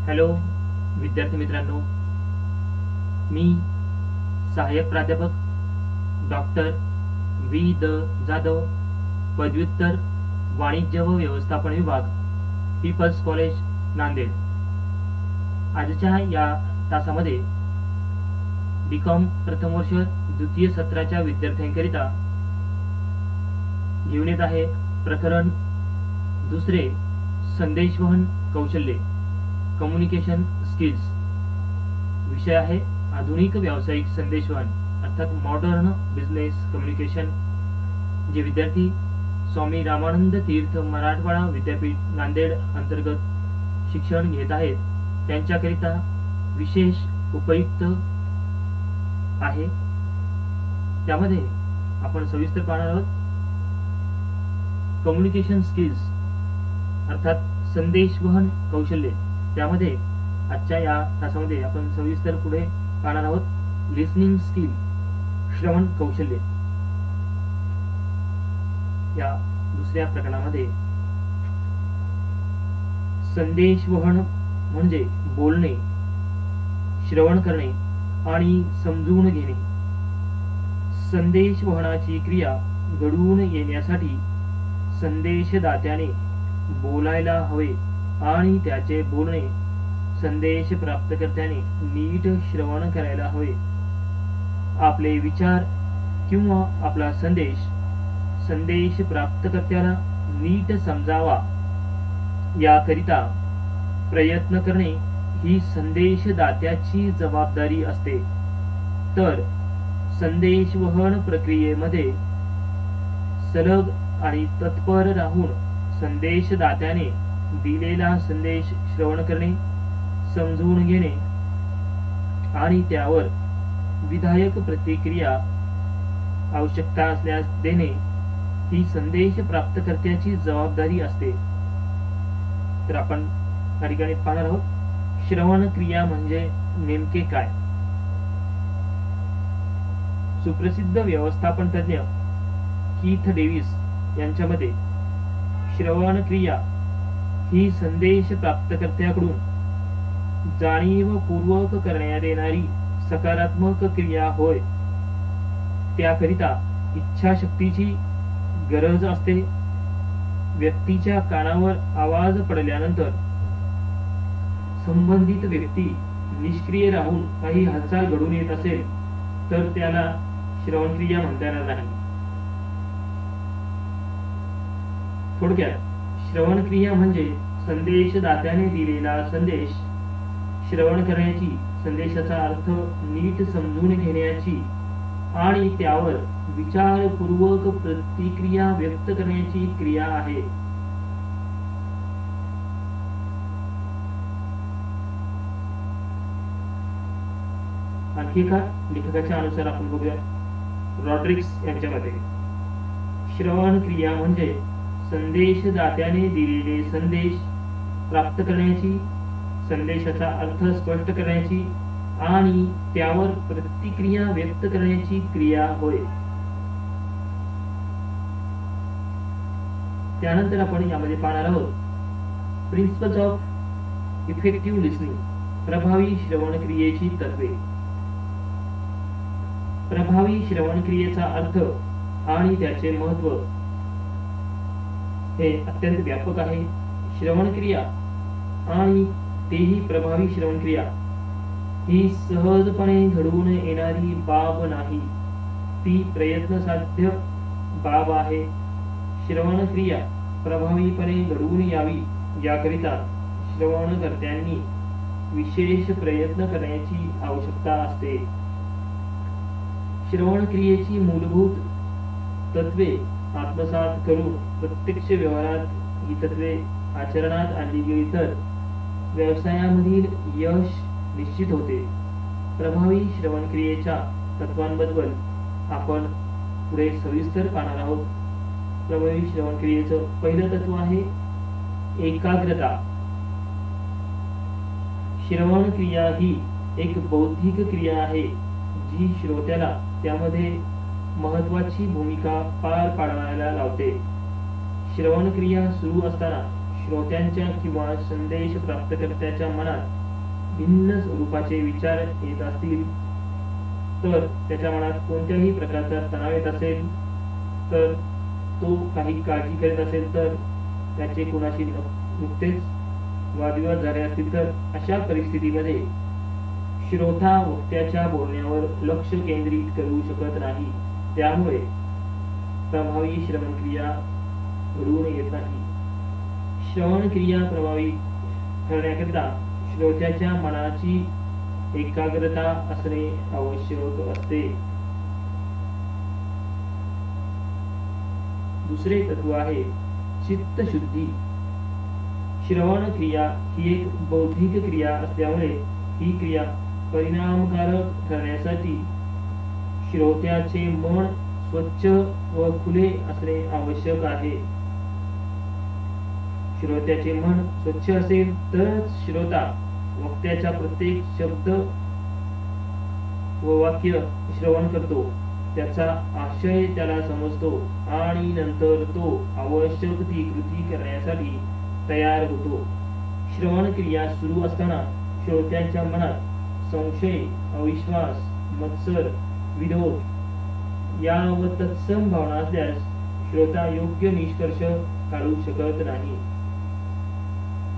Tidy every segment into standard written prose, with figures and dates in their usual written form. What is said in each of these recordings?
Hello विद्यार्थी मित्रांनो, मी सहाय्यक प्राध्यापक डॉक्टर वी द जाधव, पदव्युत्तर वाणिज्य व व्यवस्थापन विभाग, पीपल्स कॉलेज नांदेड. आजच्या या तासामध्ये बीकॉम प्रथम वर्ष द्वितीय सत्राच्या विद्यार्थ्यांकरिता घेऊन येत आहे प्रकरण दुसरे, संदेशवहन कौशल्ये, कम्युनिकेशन स्किल्स. विषय आहे आधुनिक व्यावसायिक संदेशवहन अर्थात मॉडर्न बिझनेस कम्युनिकेशन. जे विद्यार्थी स्वामी रामानंद तीर्थ मराठवाडा विद्यापीठ नांदेड अंतर्गत शिक्षण घेत आहेत त्यांच्याकरिता विशेष उपयुक्त आहे. त्यामध्ये आपण सविस्तर पाहणार आहोत कम्युनिकेशन स्किल्स अर्थात संदेशवहन कौशल्ये. त्यामध्ये आजच्या या तासामध्ये आपण सविस्तर पुढे पाहणार आहोत लिसनिंग स्किल, श्रवण कौशल्ये. या दुसऱ्या प्रकरणामध्ये संदेशवहन म्हणजे बोलणे, श्रवण करणे आणि समजून घेणे. संदेशवहनाची क्रिया घडवून येण्यासाठी संदेशदात्याने बोलायला हवे आणि त्याचे बोलणे संदेश प्राप्तकर्त्याने नीट श्रवण करायला हवे. आपले विचार किंवा आपला संदेश प्राप्तकर्त्याला नीट समजावा याकरिता प्रयत्न करणे ही संदेशदात्याची जबाबदारी असते. तर संदेशवहन प्रक्रियेमध्ये सलग आणि तत्पर राहून संदेशदात्याने दिलेला संदेश श्रवण करणे, समजून घेणे आणि त्यावर विधायक प्रतिक्रिया आवश्यकता असल्यास देणे ही संदेश प्राप्तकर्त्याची जबाबदारी असते. तर आपण या ठिकाणी पाहणार आहोत श्रवण क्रिया म्हणजे नेमके काय. सुप्रसिद्ध व्यवस्थापन तज्ञ कीथ डेव्हिस यांच्या श्रवण क्रिया ही संदेश प्राप्तकर्त्याकडून जाणीवपूर्वक करण्यात येणारी सकारात्मक क्रिया होय. त्याकरिता इच्छाशक्तीची गरज असते. व्यक्तीच्या कानावर आवाज पडल्यानंतर संबंधित व्यक्ती निष्क्रिय राहून काही हालचाल घडून येत असेल तर त्याला श्रवण क्रिया म्हणता येणार नाही. थोडक्यात श्रवण क्रिया म्हणजे संदेशदात्याने दिलेला संदेश श्रवण करण्याची, संदेशाचा अर्थ नीट समजून घेण्याची आणि त्यावर विचारपूर्वक प्रतिक्रिया व्यक्त करण्याची क्रिया आहे. आणखी एका लेखकाच्या अनुसार आपण बघूया रॉड्रिक्स यांच्यामध्ये श्रवण क्रिया म्हणजे संदेशदात्याने दिलेले संदेश प्राप्त करण्याची, संदेशाचा अर्थ स्पष्ट करण्याची आणि त्यावर प्रतिक्रिया व्यक्त करण्याची क्रिया होय. त्यानंतर आपण यामध्ये पाहणार आहोत प्रिन्सिपल्स ऑफ इफेक्टिव्ह लिसनिंग, प्रभावी श्रवण क्रियेची तत्वे. प्रभावी श्रवण क्रियेचा अर्थ आणि त्याचे महत्व हे अत्यंत व्यापक आहे. श्रवण क्रिया आणि तेही प्रभावी श्रवण क्रिया ही सहजपणे घडवून येणारी बाब नाही, ती प्रयत्नसाध्य बाब आहे. श्रवण क्रिया प्रभावीपणे घडवून यावी याकरिता श्रवणकर्त्यांनी विशेष प्रयत्न करण्याची आवश्यकता असते. श्रवण क्रियेची मूलभूत तत्वे आत्मसात करून प्रत्यक्ष व्यवहारात ही तत्वे आचरणात आणली गेली तर व्यवसायामधील यश निश्चित होते. प्रभावी श्रवण क्रियेच्या तत्वांबद्दल आपण पुढे सविस्तर पाहणार आहोत. प्रभावी श्रवण क्रियेचं पहिलं तत्व आहे एकाग्रता. श्रवण क्रिया ही एक बौद्धिक क्रिया आहे जी श्रोत्याला त्यामध्ये महत्वाची भूमिका पार पाडायला लावते. श्रवण क्रिया सुरू असताना श्रोत्यांच्या किंवा संदेश प्राप्तकर्त्याच्या मनात भिन्न स्वरूपाचे विचार येत असतील, तर त्याच्या मनात कोणत्याही प्रकारचा तणाव येत असेल, तर तो काही काळजी करीत असेल, तर त्याचे कोणाशी नुकतेच वादविवाद झाले असतील, तर अशा परिस्थितीमध्ये श्रोता वक्त्याच्या बोलण्यावर लक्ष केंद्रित करू शकत नाही. त्यामुळे प्रभावी श्रवणक्रिया घडून येत नाही. श्रवणक्रिया प्रभावी ठरण्याकरिता श्रोत्याच्या मनाची एकाग्रता असणे आवश्यक असते. दुसरे तत्व आहे चित्तशुद्धी. श्रवण क्रिया ही एक बौद्धिक क्रिया असल्यामुळे ही क्रिया परिणामकारक ठरण्यासाठी श्रोत्याचे मन स्वच्छ व खुले असणे आवश्यक आहे. श्रोत्याचे मन स्वच्छ असेल तरच श्रोता वक्त्याचा प्रत्येक शब्द व वाक्य श्रवण करतो, त्याचा आशय त्याला समजतो आणि नंतर तो आवश्यक ती कृती करण्यासाठी तयार होतो. श्रवण क्रिया सुरू असताना श्रोत्यांच्या मनात संशय, अविश्वास, मत्सर, विरोध या व तत्सम भावना असल्यास श्रोता योग्य निष्कर्ष काढू शकत नाही.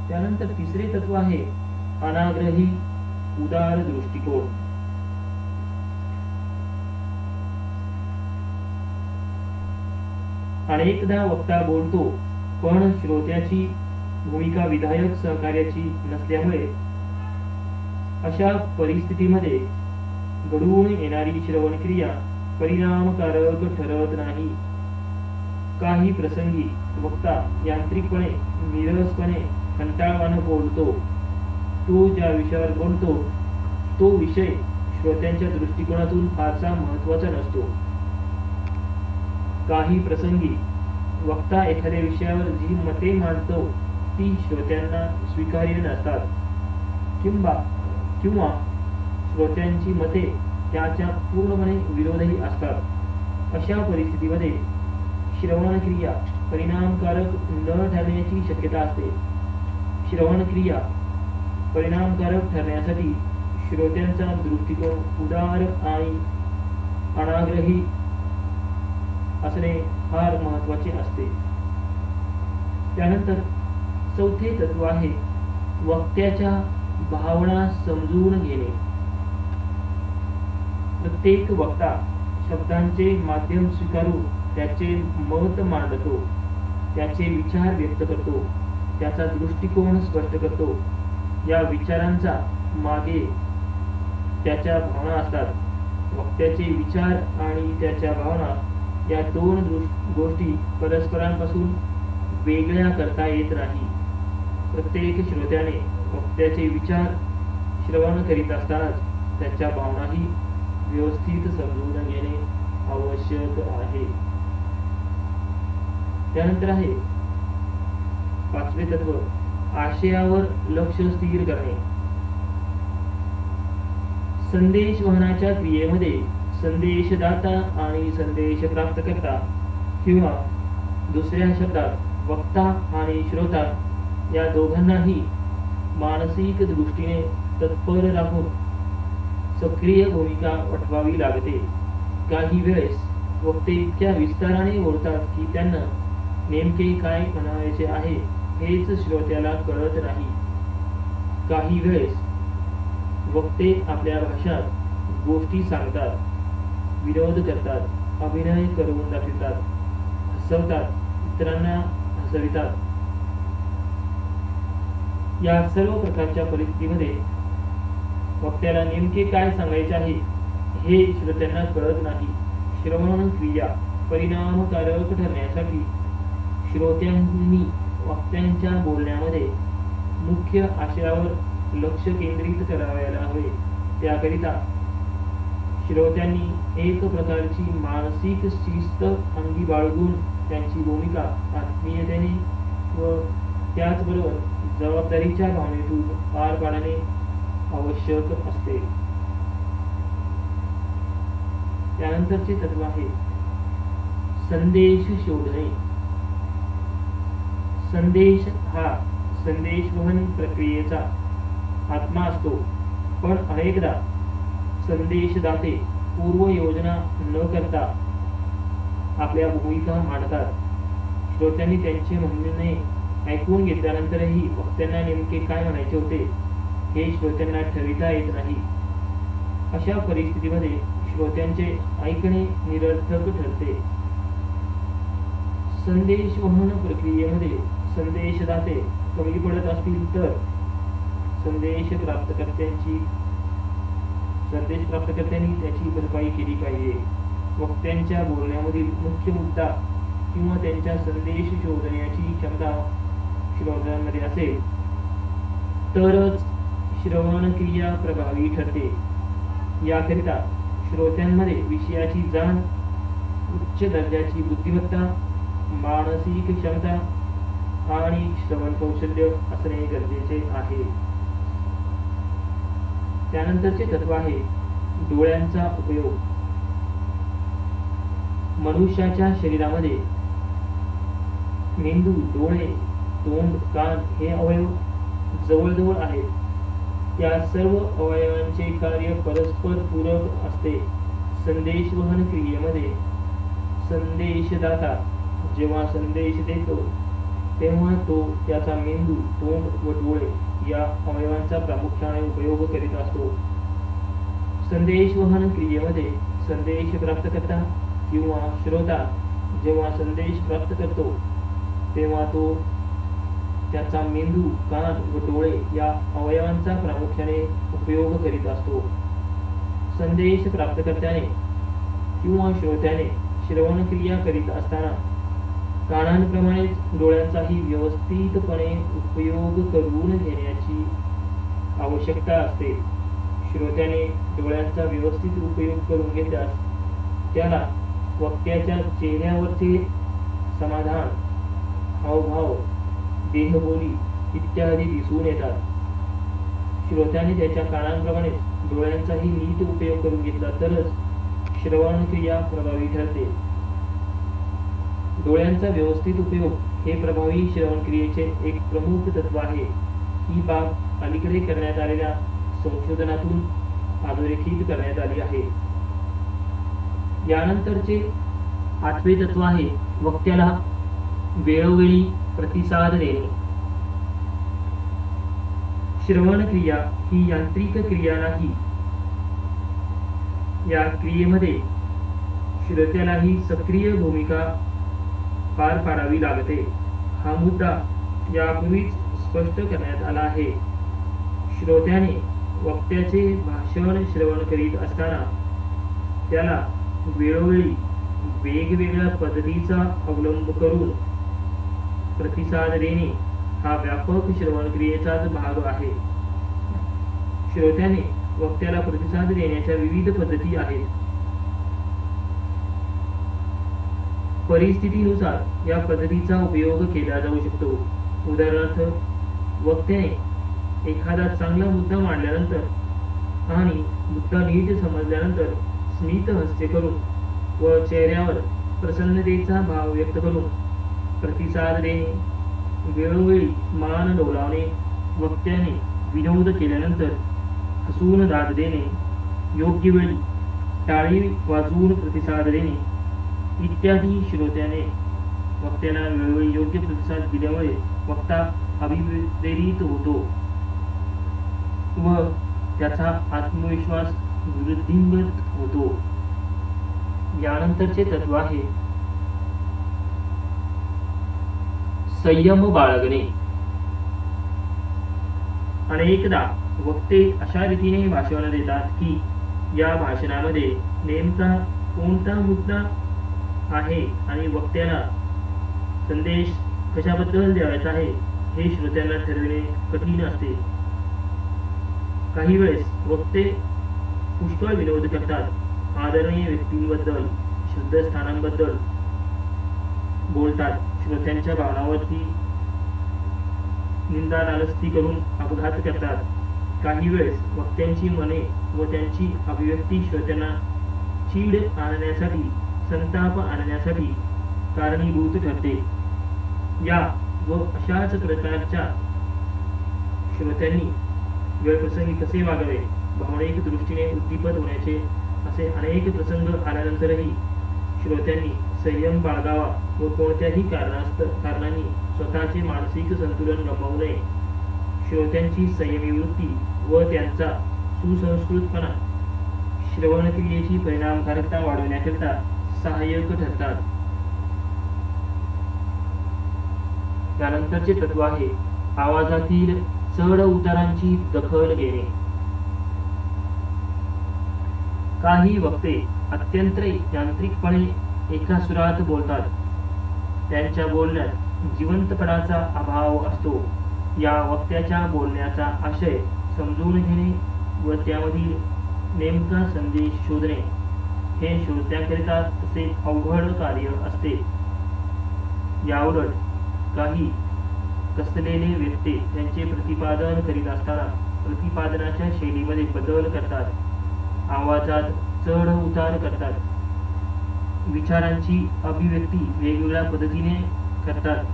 त्यानंतर तिसरे तत्व आहे अनाग्रही उदार दृष्टिकोन. अनेकदा वक्ता बोलतो, पण श्रोत्याची भूमिका विधायक सहकार्याची नसल्यामुळे अशा परिस्थितीमध्ये घडून येणारी श्रवणक्रिया परिणामकारक ठरत नाही. काही प्रसंगी वक्ता यांत्रिकपणे, नीरसपणे, कंटाळवाणं बोलतो. तो ज्या विषयावर बोलतो तो विषय श्रोत्यांच्या दृष्टिकोनातून फारसा महत्वाचा नसतो. काही प्रसंगी वक्ता एखाद्या विषयावर जी मते मांडतो ती श्रोत्यांना स्वीकार्य नसतात, किंवा श्रोत्यांची मते त्याच्या पूर्णपणे विरोधी असतात. अशा परिस्थितीमध्ये श्रवणक्रिया परिणामकारक न ठरण्याची शक्यता असते. श्रवणक्रिया परिणामकारक ठरण्यासाठी श्रोत्यांचा दृष्टिकोन उदार आणि अनाग्रही असणे फार महत्वाचे असते. त्यानंतर चौथे तत्व आहे वक्त्याच्या भावना समजून घेणे. प्रत्येक वक्ता शब्दांचे माध्यम स्वीकारून त्याचे मत मांडतो, त्याचे विचार व्यक्त करतो, त्याचा दृष्टिकोन स्पष्ट करतो. या विचारांचा मागे त्याच्या भावना असतात. वक्त्याचे विचार आणि त्याच्या भावना या दोन गोष्टी परस्परांपासून वेगळ्या करता येत नाही. प्रत्येक श्रोत्याने वक्त्याचे विचार श्रवण करीत असतानाच त्याच्या भावनाही व्यवस्थित समजून घेणे आवश्यक आहे. त्यानंतर आहे पाचवे तत्व आशयावर लक्ष स्थिर करणे. संदेश वहनाच्या क्रियेमध्ये संदेशदाता आणि संदेश प्राप्तकर्ता किंवा दुसऱ्या शब्दात वक्ता आणि श्रोता या दोघांनाही मानसिक दृष्टीने तत्पर राहून सक्रिय भूमिका वठवावी लागते. काही वेळेस वक्ते इतक्या विस्ताराने बोलतात की त्यांना नेमके काय म्हणायचे आहे हेच श्रोत्याला कळत नाही. काही वेळेस वक्ते आपल्या भाषणात गोष्टी सांगतात, विरोध करतात, अभिनय करून दाखवतात, हसवतात, इतरांना हसवितात. या सर्व प्रकारच्या परिस्थितीमध्ये वक्त्याला नेमके काय सांगायचे आहे हे श्रोत्यांना कळत नाही. श्रवण क्रिया परिणामकारक ठरण्यासाठी श्रोत्यांनी वक्त्यांच्या बोलण्यामध्ये मुख्य आशयावर लक्ष केंद्रित करायला हवे. त्याकरिता श्रोत्यांनी एक प्रकारची मानसिक शिस्त अंगी बाळगून त्यांची भूमिका आत्मीयतेने व त्याचबरोबर जबाबदारीच्या भावनेतून पार पाडणे आवश्यक असते. त्यानंतरचे तत्व आहे संदेश शोधणे. संदेश हा संदेशवहन प्रक्रियेचा आत्मा असतो, पण अनेकदा संदेशदाते पूर्व योजना न करता आपल्या भूमिका मांडतात. श्रोत्यांनी त्यांचे म्हणणे ऐकून घेतल्यानंतरही वक्त्यांना नेमके काय म्हणायचे होते हे श्रोत्यांना ठरविता येत नाही. अशा परिस्थितीमध्ये श्रोत्यांचे ऐकणे निरर्थक ठरते. संदेशवहन प्रक्रियेमध्ये संदेशदाते कमी पडत असतील तर संदेश प्राप्तकर्त्यांनी त्याची भरपाई केली पाहिजे. वक्त्यांच्या बोलण्यामधील मुख्य मुद्दा किंवा त्यांच्या संदेश शोधण्याची क्षमता श्रोत्यांमध्ये असेल तरच श्रवण क्रिया प्रभावी ठरते. याकरिता श्रोत्यांमध्ये विषयाची जाण, उच्च दर्जाची बुद्धिमत्ता, मानसिक क्षमता आणि श्रवण कौशल्य असणे गरजेचे आहे. त्यानंतरचे तत्व आहे डोळ्यांचा उपयोग. मनुष्याच्या शरीरामध्ये मेंदू, डोळे, तोंड, कान हे अवयव जवळजवळ आहेत. या सर्व अवयवांचे कार्य परस्पर पूरक असते. संदेशवहन क्रियेमध्ये संदेशदाता जेव्हा संदेश देतो तेव्हा तो त्याचा मेंदू, तोंड व डोळे या अवयवांचा प्रामुख्याने उपयोग करीत असतो. संदेशवहन क्रियेमध्ये संदेश प्राप्तकर्ता किंवा श्रोता जेव्हा संदेश प्राप्त करतो तेव्हा तो त्याचा मेंदू, कान व डोळे या अवयवांचा प्रामुख्याने उपयोग करीत असतो. संदेश प्राप्तकर्त्याने किंवा श्रोत्याने श्रवण क्रिया करीत असताना कानांप्रमाणेच डोळ्यांचाही व्यवस्थितपणे उपयोग करून घेण्याची आवश्यकता असते. श्रोत्याने डोळ्यांचा व्यवस्थित उपयोग करून घेतल्यास त्याला वक्त्याच्या चेहऱ्यावरचे समाधान, हावभाव, देहबोली इत्यादी दिसून येतात. श्रोत्याने त्याच्या कानांप्रमाणे डोळ्यांचाही नीट उपयोग करून घेतला तरच श्रवण क्रिया प्रभावी ठरते. डोळ्यांचा व्यवस्थित उपयोग हे प्रभावी श्रवण क्रियेचे एक प्रमुख तत्व आहे. ही बाब अलीकडे करण्यात आलेल्या संशोधनातून अधोरेखित करण्यात आली आहे. यानंतरचे 8वे तत्व आहे वक्त्याला वेळोवेळी प्रतिसाद देणे. श्रवण क्रिया ही यांत्रिक क्रिया नाही. या क्रियेमध्ये श्रोत्यालाही सक्रिय भूमिका पार पाडावी लागते. हा मुद्दा यापूर्वीच स्पष्ट करण्यात आला आहे. श्रोत्याने वक्त्याचे भाषण श्रवण करीत असताना त्याला वेळोवेळी वेगवेगळ्या पद्धतीचा अवलंब करून प्रतिसाद देणे हा व्यापक श्रवण क्रियेचाच भाग आहे. श्रोत्याने वक्त्याला प्रतिसाद देण्याच्या विविध पद्धती आहेत. परिस्थितीनुसार या पद्धतीचा उपयोग केला जाऊ शकतो. उदाहरणार्थ, वक्त्याने एखादा चांगला मुद्दा मांडल्यानंतर आणि मुद्दा नीट समजल्यानंतर स्मित हास्य करून व चेहऱ्यावर प्रसन्नतेचा भाव व्यक्त करून प्रतिसाद देणे. वेळोवेळी मान डोलावणे, वक्त्याने विनोद केल्यानंतर हसून दाद देणे, योग्य वेळी टाळी वाजवून प्रतिसाद देणे इत्यादी श्रोत्याने वक्त्याला वेळोवेळी योग्य प्रतिसाद दिल्यामुळे वक्ता अभिप्रेरित होतो व त्याचा आत्मविश्वास वृद्धिंगत होतो. यानंतरचे तत्व आहे संयम बाळगणे. अनेकदा वक्ते अशा रीतीने भाषण देतात की या भाषणामध्ये नेमका कोणता मुद्दा आहे आणि वक्त्याला संदेश कशाबद्दल द्यायचा आहे हे श्रोत्यांना ठरविणे कठीण असते. काही वेळेस वक्ते पुष्कळ विनोद करतात. आदरणीय व्यक्तींबद्दल, श्रद्धास्थानांबद्दल बोलतात. श्रोत्यांच्या भावनावरती निंदा नालस्ती करून अपघात करतात. काही वेळेस वक्त्यांची मने व त्यांची अभिव्यक्ती श्रोत्यांना चीड आणण्यासाठी, संताप आणण्यासाठी कारणीभूत ठरते. या व अशाच प्रकारच्या श्रोत्यांनी वेळप्रसंगी कसे वागावे, भावनिक दृष्टीने उद्दीपक होण्याचे असे अनेक प्रसंग आल्यानंतरही श्रोत्यांनी संयम बाळगावा व कोणत्याही कारणांनी स्वतःचे मानसिक संतुलन गमावू नये. श्रोत्यांची संयमी वृत्ती व त्यांचा सुसंस्कृतपणा श्रवण क्रियेची परिणामकारकता वाढवण्याकरिता सहाय्यक ठरतात. त्यानंतरचे तत्व आहे आवाजातील चढ उतारांची दखल घेणे. काही वक्ते अत्यंत यांत्रिकपणे एका सुरात बोलतात. त्यांच्या बोलण्यात जिवंतपणाचा अभाव असतो. या वक्त्याच्या बोलण्याचा आशय समजून घेणे व त्यामधील नेमका संदेश शोधणे हे श्रोत्यांकरिता तसे अवघड कार्य असते. याउलट काही कसलेले व्यक्ती त्यांचे प्रतिपादन करीत असताना प्रतिपादनाच्या शैलीमध्ये बदल करतात, आवाजात चढ उतार करतात, विचारांची अभिव्यक्ती वेगवेगळ्या पद्धतीने करतात.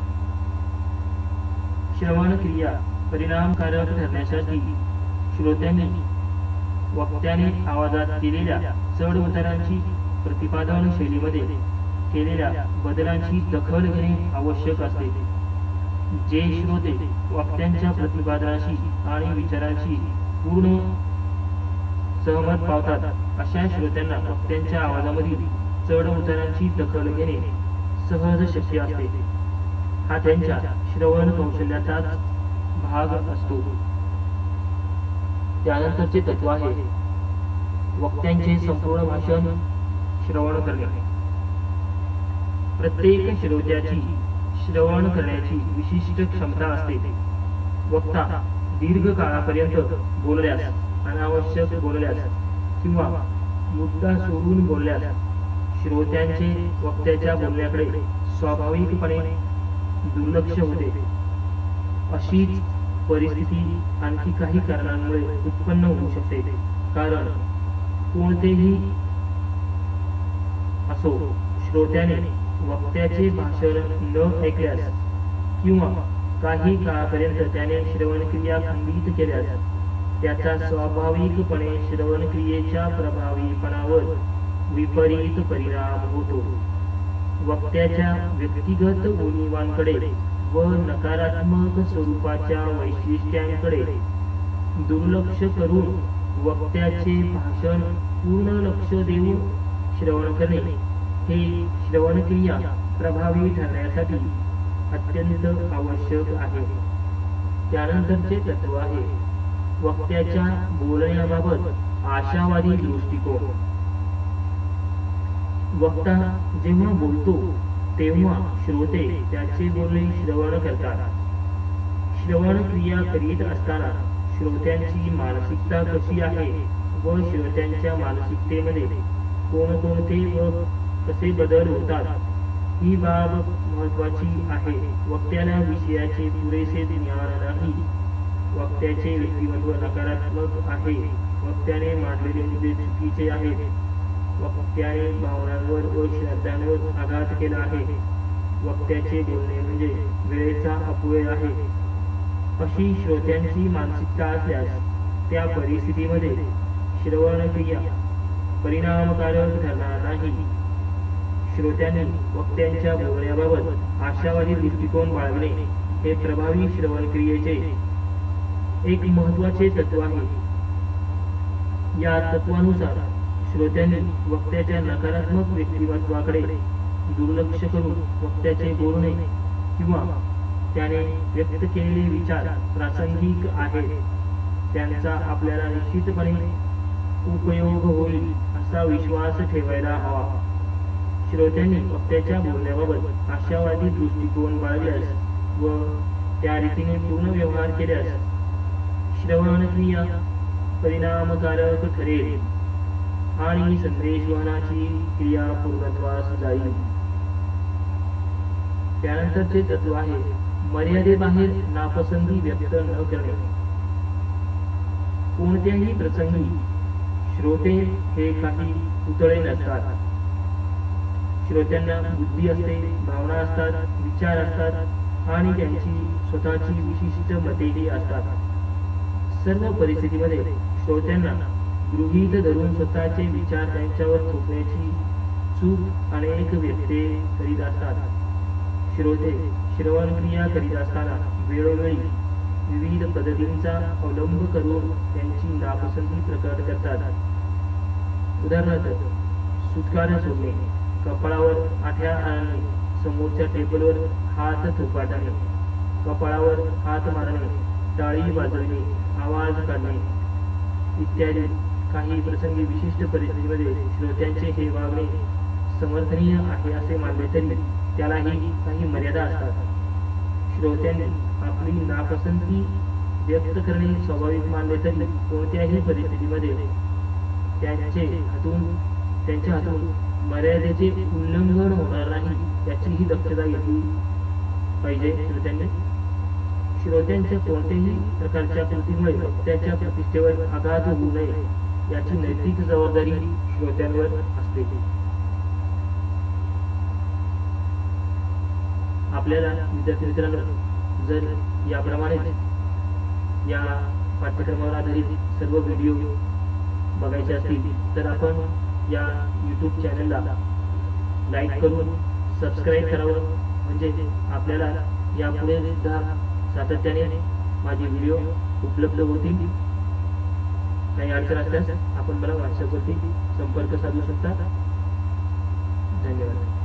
श्रवण क्रिया परिणामकारक ठरण्यासाठी श्रोत्यांनी वक्त्याने आवाजात केलेल्या चढ उतारांची प्रतिपादन शैलीमध्ये केलेल्या बदलांची दखल घेणे आवश्यक असते. जे श्रोते वक्त्यांच्या प्रतिपादनाशी आणि विचारांशी पूर्ण सहमत पावतात अशा श्रोत्यांना वक्त्यांच्या आवाजामधील चढ उतारांची दखल घेणे सहज शक्य असते. हा त्यांच्या श्रवण कौशल्याचाच भाग असतो. त्यानंतरचे तत्व आहे वक्त्यांचे संपूर्ण भाषण श्रवण करणे. प्रत्येक श्रोत्याची श्रवण करण्याची विशिष्ट क्षमता असते. वक्ता दीर्घ काळापर्यंत बोलल्यास, अनावश्यक बोलल्यास किंवा मुद्दा सोडून बोलल्यास श्रोत्यांचे वक्त्याच्या बोलण्याकडे स्वाभाविकपणे दुर्लक्ष होते. अशीच परिस्थिती आणखी काही कारणांमुळे उत्पन्न होऊ शकते. कारण कोणतेही असो, श्रोत्याने वक्त्याचे भाषण न ऐकल्यास किंवा काही काळापर्यंत त्याने श्रवणक्रिया खंडित केल्यास त्याचा स्वाभाविकपणे श्रवणक्रियेच्या प्रभावीपणावर विपरीत परिणाम होतो. वक्त्याच्या व्यक्तिगत उणीवांकडे व नकारात्मक स्वरूपाच्या वैशिष्ट्यांकडे दुर्लक्ष करून वक्त्याचे भाषण पूर्ण लक्ष देऊन श्रवण करणे हे श्रवणक्रिया प्रभावी ठरण्यासाठी अत्यंत आवश्यक आहे. त्यानंतरचे तत्व आहे वक्त्याच्या बोलण्याबाबत आशावादी दृष्टिकोन. वक्ता जेव्हा बोलतो तेव्हा श्रोते त्याचे बोलणे श्रवण करतात. श्रवण क्रिया करीत असताना श्रोत्यांची मानसिकता कशी आहे व श्रोत्यांच्या मानसिकतेमध्ये कोणकोणते व कसे बदल होतात ही बाब महत्वाची आहे. वक्त्याला विषयाचे पुरेसे ज्ञान नाही. वक्त्याचे व्यक्तिमत्व नकारात्मक आहे. वक्त्याने मांडलेले मुद्दे चुकीचे आहेत. वक्त्याने भावनांवर व श्रद्धांवर आघात केला आहे. वक्त्याचे बोलणे म्हणजे वेळेचा अपव्यय आहे. अशी श्रोत्यांची मानसिकता असल्यास त्या परिस्थितीमध्ये श्रवण क्रिया परिणामकारक ठरणार नाही. श्रोत्यांनी वक्त्यांच्या बोलण्याबाबत आशावादी दृष्टिकोन बाळगणे हे प्रभावी श्रवण क्रियेचे एक महत्वाचे तत्व आहे. या तत्वानुसार श्रोत्यांनी वक्त्याच्या नकारात्मक व्यक्तिमत्वाकडे दुर्लक्ष करून वक्त्याचे बोलणे किंवा त्याने व्यक्त केलेले विचार प्रासंगिक आहेत, त्यांचा आपल्याला निश्चितपणे उपयोग होईल असा विश्वास ठेवायला हवा. श्रोत्यांनी वक्त्याच्या बोलण्याबाबत आशावादी दृष्टिकोन बाळगल्यास व त्या रीतीने पूर्ण व्यवहार केल्यास श्रवण क्रिया परिणामकारक ठरेल आणि संदेशवहनाची क्रिया पूर्णत्वास जाईल. त्यानंतरचे तत्व आहे मर्यादेबाहेर नापसंती व्यक्त न करणे. कोणत्याही प्रसंगी श्रोते हे काही पुतळे नसतात. श्रोत्यांना बुद्धी असते, भावना असतात, विचार असतात, आणि त्यांची स्वतःची विशिष्ट मतेही असतात. सर्व परिस्थितीमध्ये श्रोत्यांना गृहीत धरून स्वतःचे विचार त्यांच्यावर थोपण्याची चूक अनेक व्यक्ती करीत असतात. श्रोते श्रवणक्रिया करीत असताना वेळोवेळी विविध पद्धतींचा अवलंब करून त्यांची नापसंती प्रकट करतात. उदाहरणार्थ, सुटकारा सोडणे, कपाळावर आठ्या आणणे, समोरच्या टेबलवर हात थोपाटणे, कपाळावर हात मारणे, टाळी वाजवणे, आवाज काढणे इत्यादी. काही प्रसंगी विशिष्ट परिस्थितीमध्ये श्रोत्यांचे हे वागणे समर्थनीय आहे असे मानले तरी त्यालाही काही मर्यादा असतात. श्रोत्यांनी आपली नापसंती व्यक्त करणे स्वाभाविक मानले तरी कोणत्याही परिस्थितीमध्ये त्यांच्या हातून मर्यादेचे उल्लंघन होणार नाही याचीही दक्षता घेतली पाहिजे. श्रोत्यांच्या कोणत्याही प्रकारच्या कृतीमुळे वक्त्याच्या प्रतिष्ठेवर आघात होऊ नये याची नैतिक जबाबदारी श्रोत्यांवर असते. आपल्याला विद्यार्थी मित्रांनो, जर याप्रमाणे या पाठ्यक्रमावर आधारित सर्व व्हिडिओ बघायचे असतील तर आपण या YouTube चॅनलला लाईक करून सबस्क्राईब करावं, म्हणजे आपल्याला यापुढे सुद्धा सातत्याने माझे व्हिडिओ उपलब्ध होतील. काही अडचण असल्यास आपण मला व्हॉट्सअपवरती संपर्क साधू शकता. धन्यवाद.